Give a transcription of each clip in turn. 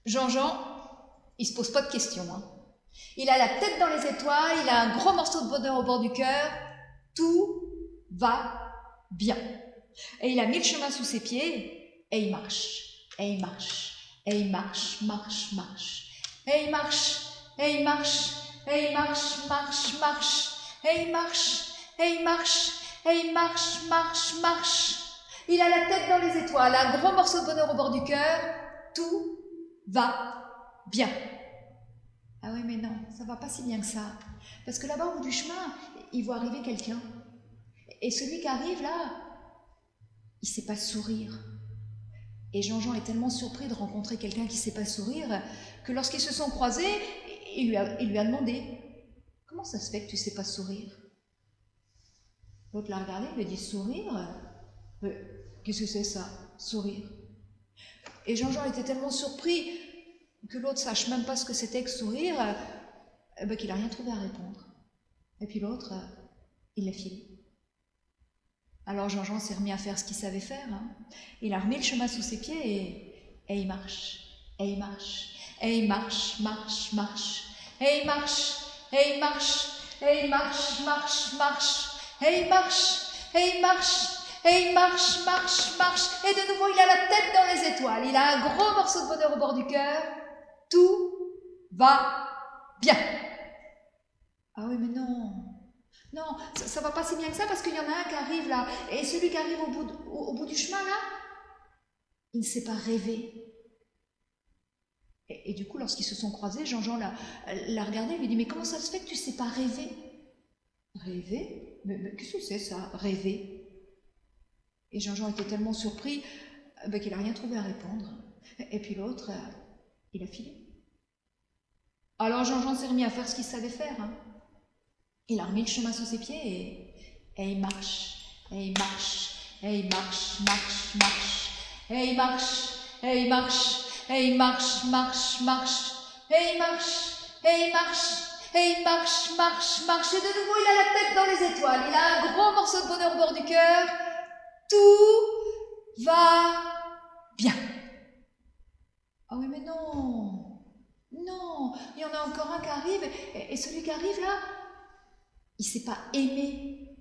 Jean-Jean, il se pose pas de questions. Il a la tête dans les étoiles, il a un gros morceau de bonheur au bord du cœur. Tout va bien. Et il a mis le chemin sous ses pieds et il marche. Et il marche. Et il marche, marche. Et il marche. Et il marche. Et il marche, marche. Et il marche. Et il marche. Et il marche. Il a la tête dans les étoiles, un gros morceau de bonheur au bord du cœur. Tout va bien. Ah oui, mais non, ça va pas si bien que ça. Parce que là-bas, au bout du chemin, il voit arriver quelqu'un. Et celui qui arrive là, il sait pas sourire. Et Jean-Jean est tellement surpris de rencontrer quelqu'un qui sait pas sourire que lorsqu'ils se sont croisés, il lui a demandé « Comment ça se fait que tu sais pas sourire ?» L'autre l'a regardé, il lui a dit « Sourire ? Qu'est-ce que c'est ça, sourire ?» Et Jean-Jean était tellement surpris que l'autre sache même pas ce que c'était que sourire, qu'il n'a rien trouvé à répondre. Et puis l'autre, il l'a filé. Alors Jean-Jean s'est remis à faire ce qu'il savait faire. Il a remis le chemin sous ses pieds et il marche. Et il marche. Et il marche. Et il marche. Et il marche. Et il marche. Et il marche. Et il marche. Et il marche. Et de nouveau, il a la tête dans les étoiles. Il a un gros morceau de bonheur au bord du cœur. Tout va bien. Ah oui, mais non. Non, ça va pas si bien que ça parce qu'il y en a un qui arrive là. Et celui qui arrive au bout du chemin là, il ne sait pas rêver. Et du coup, lorsqu'ils se sont croisés, Jean-Jean l'a regardé et lui dit « Mais comment ça se fait que tu ne sais pas rêver ?»« Rêver ? Mais qu'est-ce que c'est ça, rêver ?» Et Jean-Jean était tellement surpris qu'il n'a rien trouvé à répondre. Et puis l'autre, il a filé. Alors Jean-Jean s'est remis à faire ce qu'il savait faire. Il a remis le chemin sous ses pieds et il marche. Et il marche. Et il marche. Et il marche. Et il marche. Et il marche. Et il marche. Et il marche. Et il marche. Et de nouveau, il a la tête dans les étoiles. Il a un gros morceau de bonheur au bord du cœur. Tout va bien. Ah oui, mais non. Non. Il y en a encore un qui arrive. Et celui qui arrive là, il ne sait pas aimer.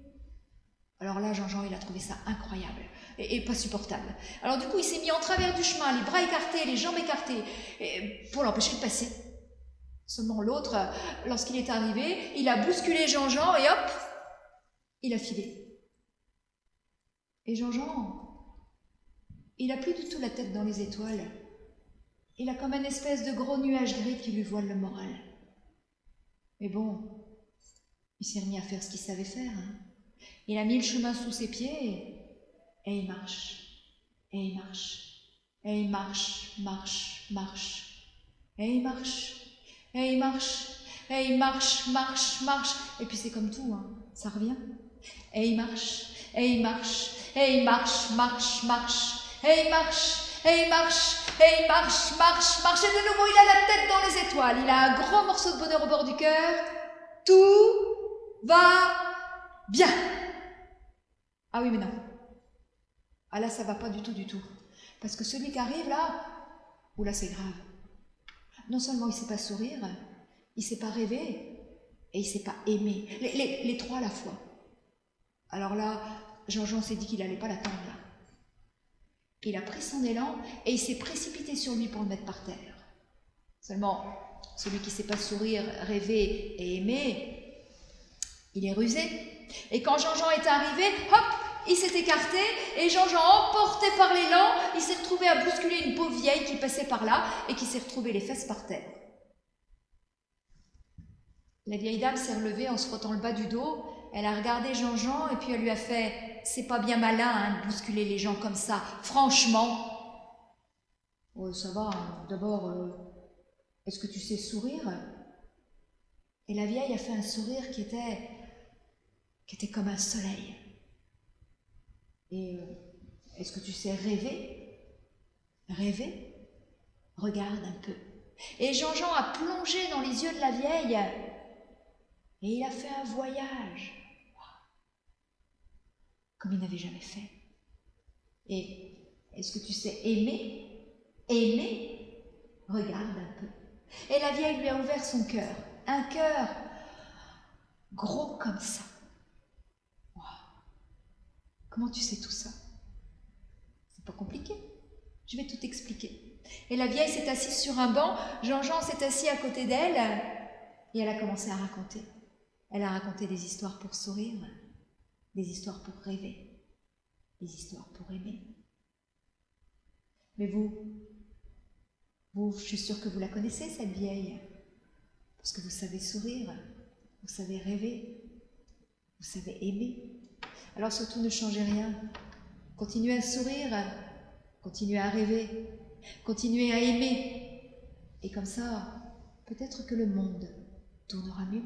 Alors là, Jean-Jean, il a trouvé ça incroyable et pas supportable. Alors du coup, il s'est mis en travers du chemin, les bras écartés, les jambes écartées, pour l'empêcher de passer. Seulement l'autre, lorsqu'il est arrivé, il a bousculé Jean-Jean et hop, il a filé. Et Jean-Jean, il n'a plus du tout la tête dans les étoiles. Il a comme une espèce de gros nuage gris qui lui voile le moral. Mais bon, il s'est remis à faire ce qu'il savait faire. Il a mis le chemin sous ses pieds et il marche. Et il marche. Et il marche. Et il marche. Et il marche. Et il marche. Et puis c'est comme tout, ça revient. Et il marche. Et il marche. Et il marche. Et il marche. Et il marche. Et il marche. Et de nouveau, il a la tête dans les étoiles. Il a un gros morceau de bonheur au bord du cœur. Tout va bien. Ah oui, mais non. Ah là, ça va pas du tout. Parce que celui qui arrive là, oula, c'est grave. Non seulement il sait pas sourire, il sait pas rêver, et il sait pas aimer. Les trois à la fois. Alors là, Jean-Jean s'est dit qu'il allait pas l'attendre là. Il a pris son élan et il s'est précipité sur lui pour le mettre par terre. Seulement, celui qui sait pas sourire, rêver et aimer, il est rusé. Et quand Jean-Jean est arrivé, hop, il s'est écarté et Jean-Jean, emporté par l'élan, il s'est retrouvé à bousculer une pauvre vieille qui passait par là et qui s'est retrouvée les fesses par terre. La vieille dame s'est relevée en se frottant le bas du dos. Elle a regardé Jean-Jean et puis elle lui a fait « C'est pas bien malin de bousculer les gens comme ça, franchement. » Oh, ça va, d'abord, est-ce que tu sais sourire ? Et la vieille a fait un sourire qui était comme un soleil. Et est-ce que tu sais rêver ? Rêver ? Regarde un peu. Et Jean-Jean a plongé dans les yeux de la vieille et il a fait un voyage comme il n'avait jamais fait. Et est-ce que tu sais aimer ? Aimer ? regarde un peu. Et la vieille lui a ouvert son cœur. Un cœur gros comme ça. Wow. Comment tu sais tout ça? C'est pas compliqué. Je vais tout expliquer. Et la vieille s'est assise sur un banc. Jean-Jean s'est assis à côté d'elle. Et elle a commencé à raconter. Elle a raconté des histoires pour sourire, des histoires pour rêver, des histoires pour aimer. Mais vous, je suis sûre que vous la connaissez, cette vieille, parce que vous savez sourire, vous savez rêver, vous savez aimer. Alors surtout ne changez rien. Continuez à sourire, continuez à rêver, continuez à aimer. Et comme ça, peut-être que le monde tournera mieux.